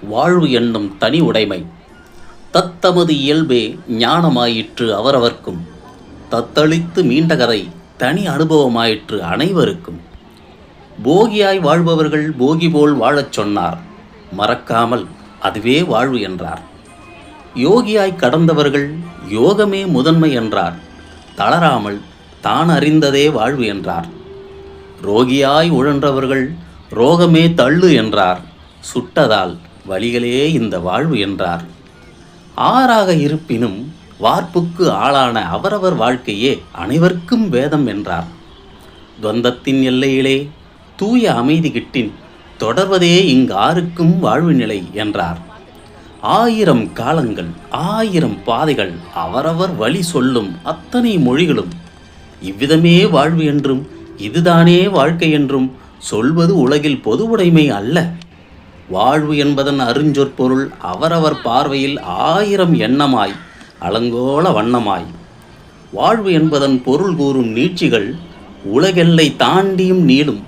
வாழ்வு என்னும் தனி உடைமை தத்தமது இயல்பே ஞானமாயிற்று அவரவர்க்கும். தத்தளித்து மீண்ட கதை தனி அனுபவமாயிற்று அனைவருக்கும். போகியாய் வாழ்பவர்கள் போகி போல் வாழச் சொன்னார். மறக்காமல் அதுவே வாழ்வு என்றார். யோகியாய் கடந்தவர்கள் யோகமே முதன்மை என்றார். தளராமல் தான் அறிந்ததே வாழ்வு என்றார். ரோகியாய் உழன்றவர்கள் ரோகமே தள்ளு என்றார். சுட்டதால் வழிகளே இந்த வாழ்வு என்றார். ஆறாக இருப்பினும் வார்ப்புக்கு ஆளான அவரவர் வாழ்க்கையே அனைவருக்கும் வேதம் என்றார். துவந்தத்தின் எல்லையிலே தூய அமைதி கிட்டின் தொடர்வதே இங்காருக்கும் வாழ்வு நிலை என்றார். 1000 காலங்கள் 1000 பாதைகள் அவரவர் வழி சொல்லும் அத்தனை மொழிகளும் இவ்விதமே வாழ்வு என்றும் இதுதானே வாழ்க்கை என்றும் சொல்வது உலகில் பொதுவுடைமை அல்ல. வாழ்வு என்பதன் அருஞ்சொற்பொருள் அவரவர் பார்வையில் 1000 எண்ணமாய் அலங்கோல வண்ணமாய். வாழ்வு என்பதன் பொருள் கூறும் நீட்சிகள் உலகெல்லை தாண்டியும் நீளும்.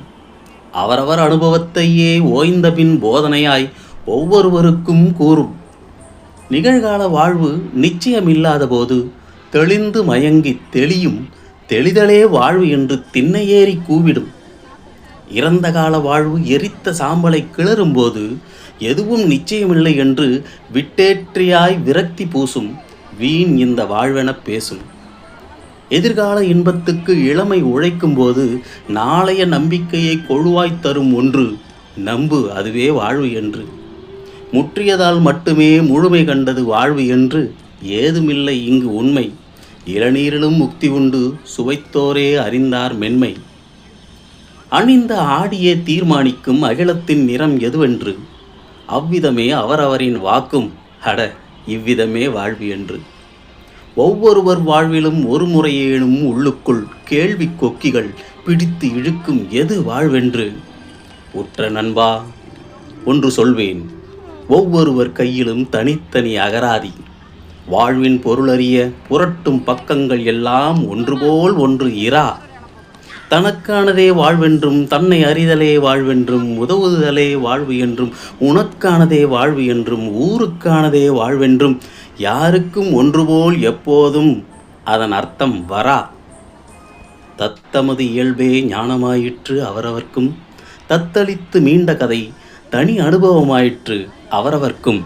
அவரவர் அனுபவத்தையே ஓய்ந்தபின் போதனையாய் ஒவ்வொருவருக்கும் கூறும். நிகழ்கால வாழ்வு நிச்சயமில்லாத போது தெளிந்து மயங்கி தெளியும் தெளிதலே வாழ்வு என்று திண்ணையேறி கூவிடும். இறந்த கால வாழ்வு எரித்த சாம்பலை கிளறும்போது எதுவும் நிச்சயமில்லை என்று விட்டேற்றியாய் விரக்தி பூசும். வீண் இந்த வாழ்வெனப் பேசும். எதிர்கால இன்பத்துக்கு இளமை உழைக்கும்போது நாளைய நம்பிக்கையை கொழுவாய்த் தரும் ஒன்று நம்பு அதுவே வாழ்வு என்று. முற்றியதால் மட்டுமே முழுமை கண்டது வாழ்வு என்று ஏதுமில்லை இங்கு உண்மை. இளநீரிலும் முக்தி உண்டு சுவைத்தோரே அறிந்தார் மென்மை. அணிந்த ஆடியே தீர்மானிக்கும் அகிலத்தின் நிறம் எதுவென்று அவ்விதமே அவரவரின் வாக்கும் அட இவ்விதமே வாழ்வு என்று. ஒவ்வொருவர் வாழ்விலும் ஒரு முறையேனும் உள்ளுக்குள் கேள்வி கொக்கிகள் பிடித்து இழுக்கும் எது வாழ்வென்று. உற்ற நண்பா ஒன்று சொல்வேன், ஒவ்வொருவர் கையிலும் தனித்தனி அகராதி. வாழ்வின் பொருளறிய புரட்டும் பக்கங்கள் எல்லாம் ஒன்றுபோல் ஒன்று இரா. தனக்கானதே வாழ்வென்றும் தன்னை அறிதலே வாழ்வென்றும் உதவுதலே வாழ்வு என்றும் உனக்கானதே வாழ்வு என்றும் ஊருக்கானதே வாழ்வென்றும் யாருக்கும் ஒன்றுபோல் எப்போதும் அதன் அர்த்தம் வரா. தத்தமது இயல்பே ஞானமாயிற்று அவரவர்க்கும். தத்தளித்து மீண்ட கதை தனி அனுபவமாயிற்று அவரவர்க்கும்.